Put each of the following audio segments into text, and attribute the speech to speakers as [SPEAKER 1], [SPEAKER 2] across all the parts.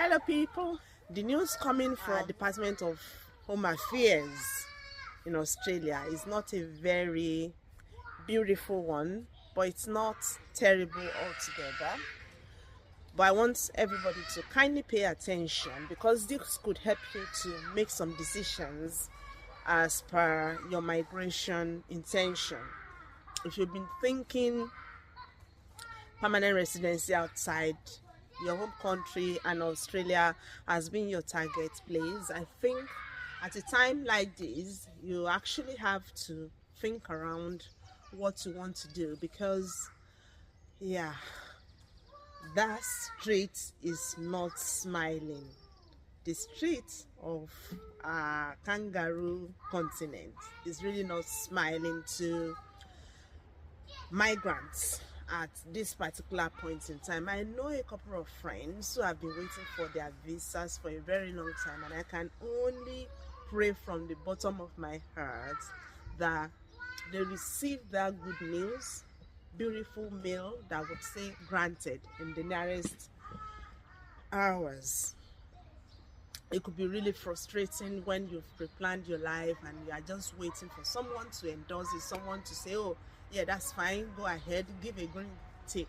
[SPEAKER 1] Hello people, the news coming from Department of Home Affairs in Australia is not a very beautiful one, but it's not terrible altogether. But I want everybody to kindly pay attention because this could help you to make some decisions as per your migration intention. If you've been thinking permanent residency outside your home country and Australia has been your target place, I think at a time like this you actually have to think around what you want to do, because that street is not smiling. The street of kangaroo continent is really not smiling to migrants at this particular point in time. I know a couple of friends who have been waiting for their visas for a very long time, and I can only pray from the bottom of my heart that they receive that good news, beautiful mail that would say granted in the nearest hours. It could be really frustrating when you've pre-planned your life and you are just waiting for someone to endorse it, someone to say, oh yeah, that's fine, go ahead, give a green tick,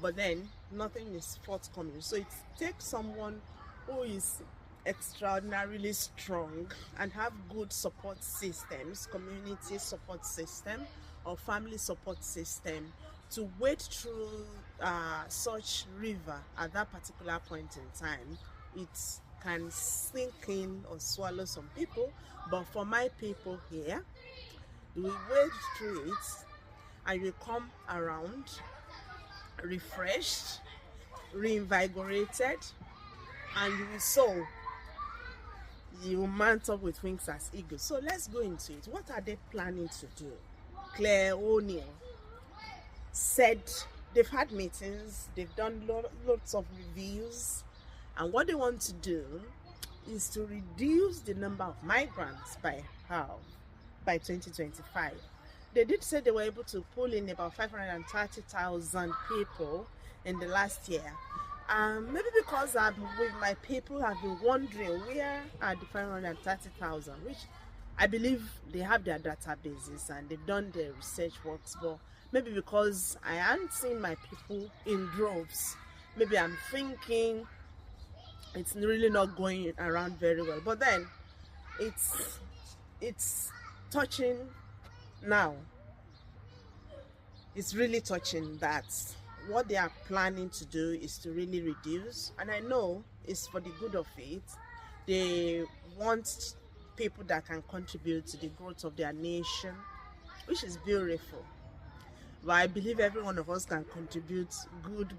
[SPEAKER 1] but then nothing is forthcoming. So it takes someone who is extraordinarily strong and have good support systems, community support system or family support system, to wade through such river at that particular point in time. It can sink in or swallow some people, but for my people here, we wade through it and you come around refreshed, reinvigorated, and you will soar. You will mount up with wings as eagles. So let's go into it. What are they planning to do? Claire O'Neill said they've had meetings, they've done lots of reviews, and what they want to do is to reduce the number of migrants by half by 2025. They did say they were able to pull in about 530,000 people in the last year. Maybe because with my people have been wondering where are the 530,000, which I believe they have their databases and they've done their research works, but maybe because I haven't seen my people in droves, maybe I'm thinking it's really not going around very well. But then it's touching now. It's really touching that what they are planning to do is to really reduce, and I know it's for the good of it. They want people that can contribute to the growth of their nation, which is beautiful. But I believe every one of us can contribute good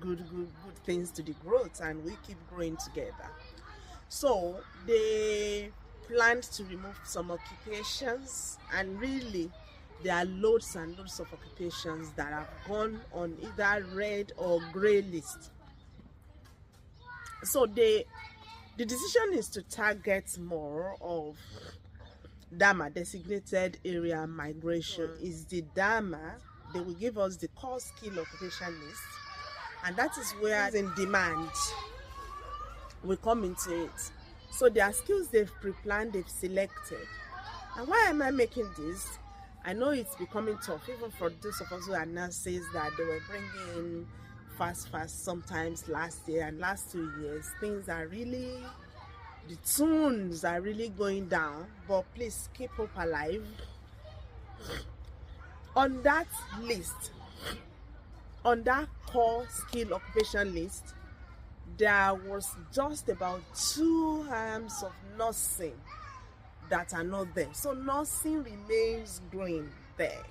[SPEAKER 1] things to the growth, and we keep growing together. So they planned to remove some occupations, and really there are loads and loads of occupations that have gone on either red or grey list. So the decision is to target more of DAMA, designated area migration. Is the DAMA, they will give us the core skill occupation list, and that is where in demand we come into it. So there are skills they've pre-planned, they've selected. And why am I making this? I know it's becoming tough, even for those of us who are nurses, that they were bringing in fast sometimes last year and last 2 years. Things are really, the tunes are really going down, but please keep hope alive. On that list, on that core skill occupation list, there was just about 2 arms of nursing that are not there. So nursing remains growing there,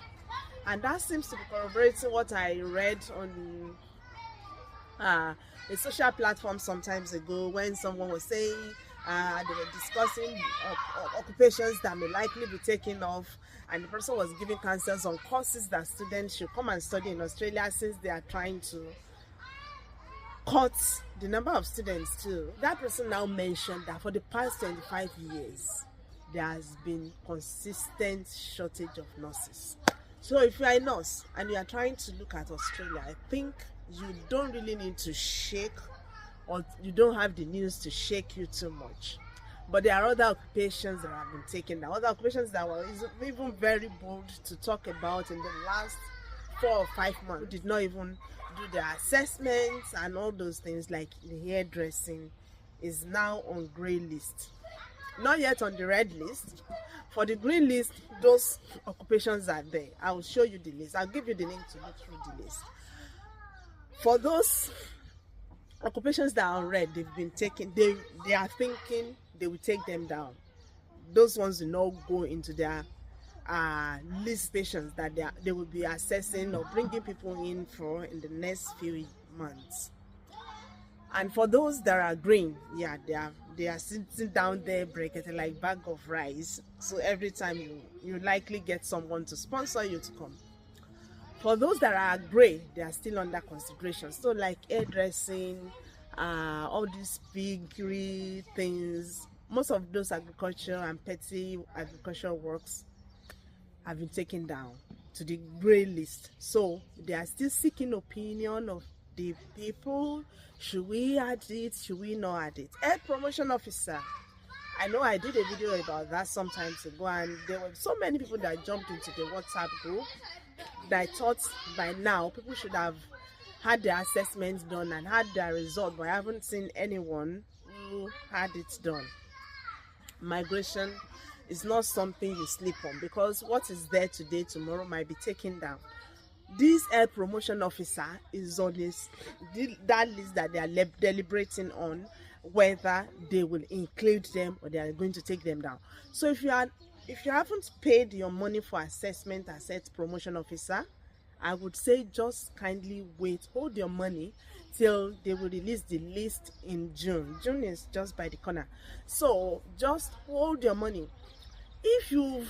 [SPEAKER 1] and that seems to be corroborating what I read on a social platform sometimes ago, when someone was saying they were discussing occupations that may likely be taken off, and the person was giving counsels on courses that students should come and study in Australia, since they are trying to cut the number of students too. That person now mentioned that for the past 25 years there has been consistent shortage of nurses. So if you are a nurse and you are trying to look at Australia, I think you don't really need to shake or you don't have the news to shake you too much. But there are other occupations that have been taken down, other occupations that were even very bold to talk about in the last 4 or 5 months, did not even do their assessments and all those things, like the hairdressing is now on grey list. Not yet on the red list. For the green list, those occupations are there. I will show you the list. I'll give you the link to look through the list. For those occupations that are on red, they've been taken, they are thinking they will take them down. Those ones will not go into their list patients that they will be assessing or bringing people in for in the next few months. And for those that are green, yeah, they are sitting down there breaking like bag of rice. So every time you likely get someone to sponsor you to come. For those that are gray, they are still under consideration. So like hairdressing, all these piggery things, most of those agriculture and petty agricultural works have been taken down to the grey list. So they are still seeking opinion of the people. Should we add it? Should we not add it? Health promotion officer. I know I did a video about that some time ago, and there were so many people that jumped into the WhatsApp group that I thought by now people should have had their assessments done and had their result, but I haven't seen anyone who had it done. Migration is not something you sleep on, because what is there today, tomorrow might be taken down. This health promotion officer is on that list that they are deliberating on whether they will include them or they are going to take them down. So if you haven't paid your money for assessment as health promotion officer, I would say just kindly wait, hold your money till they will release the list in June. June is just by the corner. So just hold your money. If you've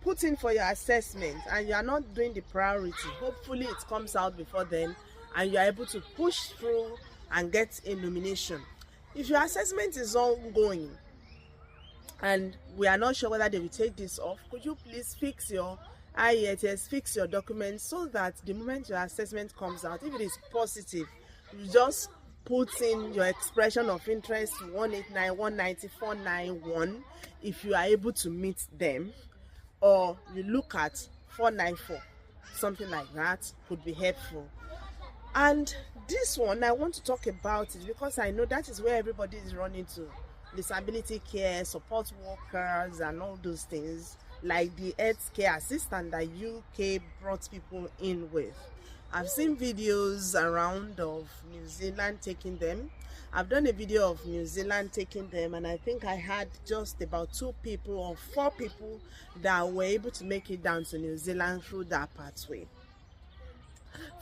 [SPEAKER 1] put in for your assessment and you are not doing the priority, hopefully it comes out before then and you are able to push through and get a nomination. If your assessment is ongoing and we are not sure whether they will take this off, could you please fix your IETS, fix your documents, so that the moment your assessment comes out, if it is positive, you just put in your expression of interest 189, 190, 491 if you are able to meet them, or you look at 494, something like that could be helpful. And this one I want to talk about it because I know that is where everybody is running to: disability care, support workers, and all those things, like the health care assistant that UK brought people in with. I've seen videos around of New Zealand taking them. I've done a video of New Zealand taking them, and I think I had just about 2 people or 4 people that were able to make it down to New Zealand through that pathway.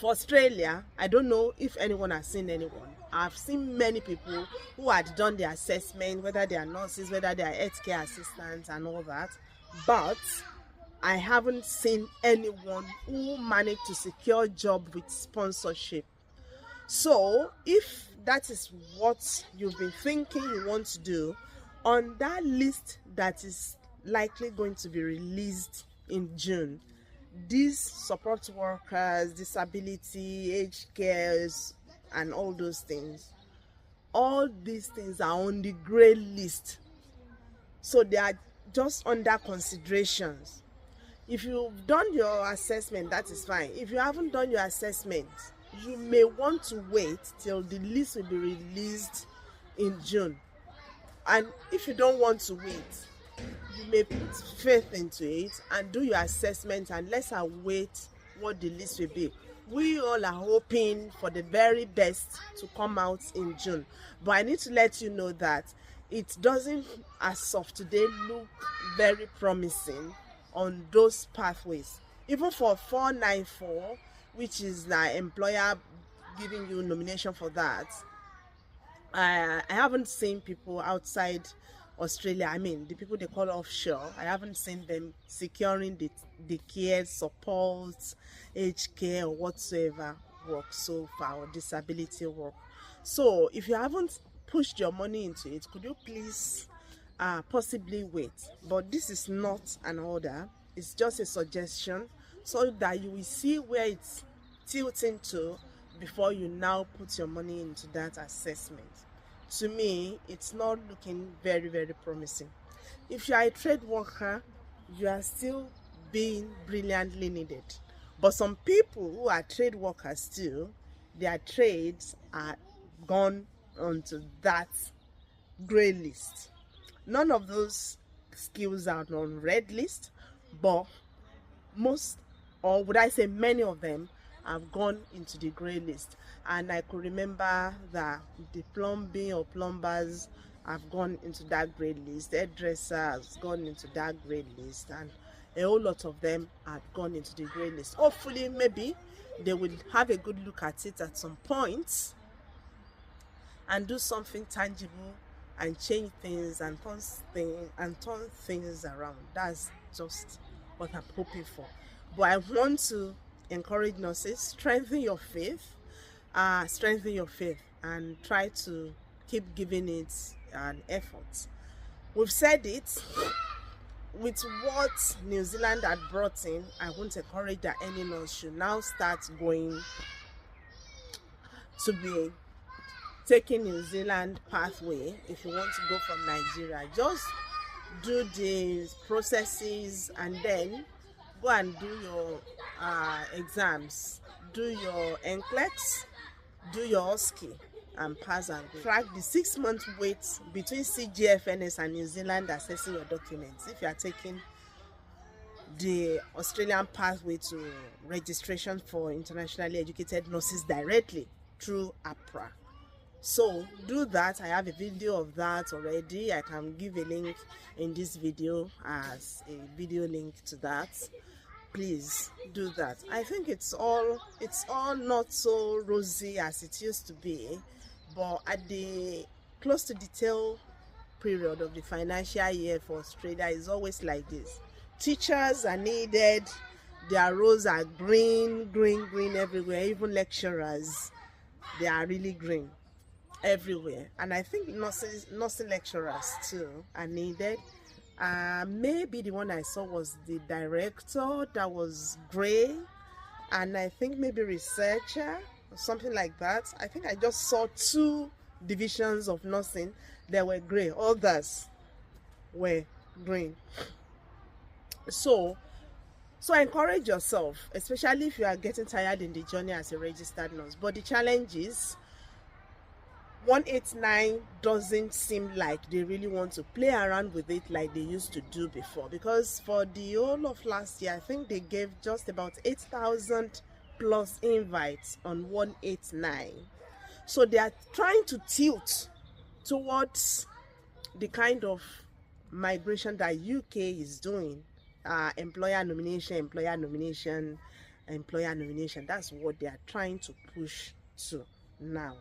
[SPEAKER 1] For Australia, I don't know if anyone has seen anyone. I've seen many people who had done the assessment, whether they are nurses, whether they are healthcare assistants and all that, but I haven't seen anyone who managed to secure a job with sponsorship. So if that is what you've been thinking you want to do, on that list that is likely going to be released in June, these support workers, disability, aged cares, and all those things, all these things are on the grey list. So they are just under considerations. If you've done your assessment, that is fine. If you haven't done your assessment, you may want to wait till the list will be released in June. And if you don't want to wait, you may put faith into it and do your assessment, and let's await what the list will be. We all are hoping for the very best to come out in June, but I need to let you know that it doesn't, as of today, look very promising on those pathways. Even for 494, which is the employer giving you nomination for that, I haven't seen people outside Australia, I mean the people they call offshore, I haven't seen them securing the care, support, aged care, or whatsoever work so far, or disability work. So if you haven't pushed your money into it, could you please possibly wait? But this is not an order, it's just a suggestion, so that you will see where it's tilting to before you now put your money into that assessment. To me, it's not looking very, very promising. If you are a trade worker, you are still being brilliantly needed. But some people who are trade workers too, their trades are gone onto that grey list. None of those skills are on red list, but most, or would I say many of them, have gone into the grey list. And I could remember that the plumbing or plumbers have gone into that grey list, hairdresser has gone into that grey list, and a whole lot of them have gone into the grey list. Hopefully, maybe they will have a good look at it at some point and do something tangible and change things and turn things around. That's just what I'm hoping for. But I want to encourage nurses, strengthen your faith and try to keep giving it an effort. We've said it. With what New Zealand had brought in, I won't encourage that any nurse should now start going to be taking New Zealand pathway. If you want to go from Nigeria, just do the processes and then go and do your exams, do your NCLEX, do your OSCE and pass and go. Track the 6-month wait between CGFNS and New Zealand assessing your documents. If you are taking the Australian pathway to registration for internationally educated nurses directly through APRA. So do that. I have a video of that already. I can give a link in this video as a video link to that. Please do that. I think it's all not so rosy as it used to be, but at the close to the tail period of the financial year for Australia is always like this. Teachers are needed, their roles are green everywhere. Even lecturers, they are really green everywhere. And I think nursing lecturers too are needed. Maybe the one I saw was the director, that was grey, and I think maybe researcher or something like that. I think I just saw 2 divisions of nursing that were grey, others were green. So encourage yourself, especially if you are getting tired in the journey as a registered nurse. But the challenge is 189 doesn't seem like they really want to play around with it like they used to do before, because for the whole of last year I think they gave just about 8,000 plus invites on 189. So they are trying to tilt towards the kind of migration that UK is doing, employer nomination. That's what they are trying to push to now.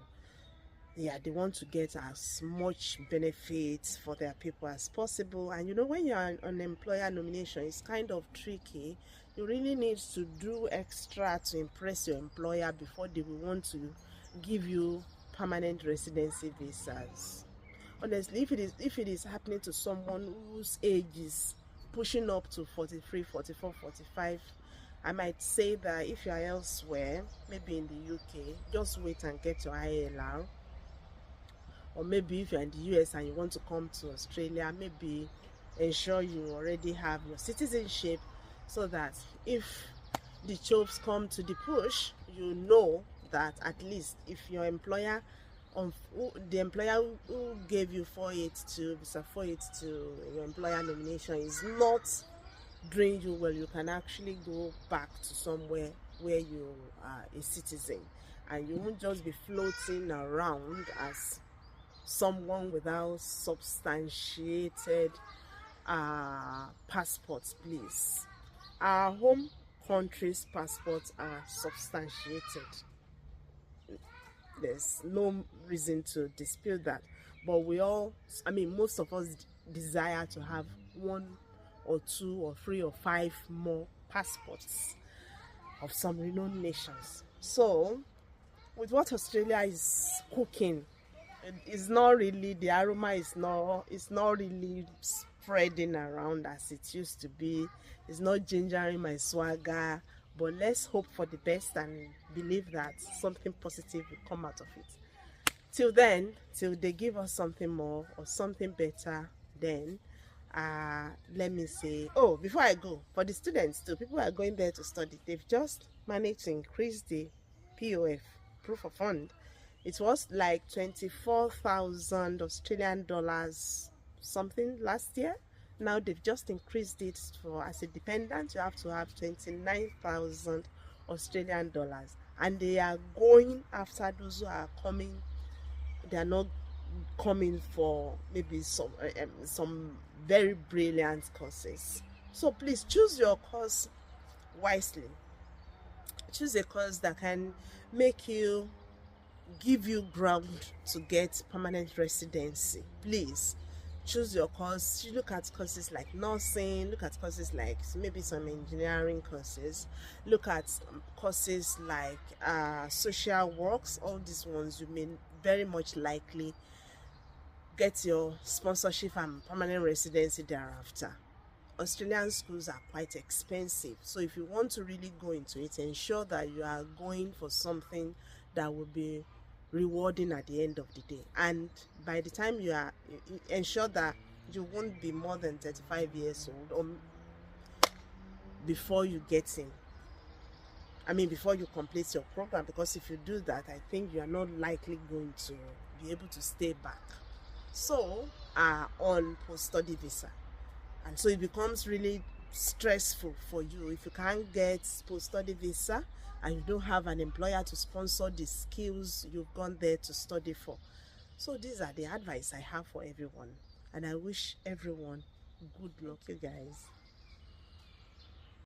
[SPEAKER 1] Yeah, they want to get as much benefits for their people as possible. And you know, when you're on employer nomination, it's kind of tricky. You really need to do extra to impress your employer before they will want to give you permanent residency visas. Honestly, if it is happening to someone whose age is pushing up to 43, 44, 45, I might say that if you are elsewhere, maybe in the UK, just wait and get your ILR. Or maybe if you're in the US and you want to come to Australia, maybe ensure you already have your citizenship, so that if the chops come to the push, you know that at least if your employer, the employer who gave you 482, visa 482, your employer nomination is not doing you well, you can actually go back to somewhere where you are a citizen, and you won't just be floating around as someone without substantiated passports. Please, our home country's passports are substantiated. There's no reason to dispute that, but most of us desire to have 1 or 2 or 3 or 5 more passports of some renowned nations. So with what Australia is cooking, it's not really, the aroma is not really spreading around as it used to be. It's not gingering my swagger but let's hope for the best and believe that something positive will come out of it. Till then, till they give us something more or something better, then let me say, oh, before I go, for the students too, people are going there to study, they've just managed to increase the POF, proof of fund. It was like 24,000 Australian dollars something last year. Now they've just increased it for, as a dependent, you have to have 29,000 Australian dollars. And they are going after those who are coming. They are not coming for maybe some very brilliant courses. So please choose your course wisely. Choose a course that can make you, give you ground to get permanent residency. Please choose your course. You look at courses like nursing, look at courses like maybe some engineering courses, look at courses like social works. All these ones you may very much likely get your sponsorship and permanent residency thereafter. Australian schools are quite expensive, so if you want to really go into it, ensure that you are going for something that will be rewarding at the end of the day. And by the time you ensure that you won't be more than 35 years old or before you get in. Before you complete your program, because if you do that, I think you are not likely going to be able to stay back. So on post-study visa, and so it becomes really stressful for you if you can't get post-study visa and you don't have an employer to sponsor the skills you've gone there to study for. So these are the advice I have for everyone, and I wish everyone good luck, you guys.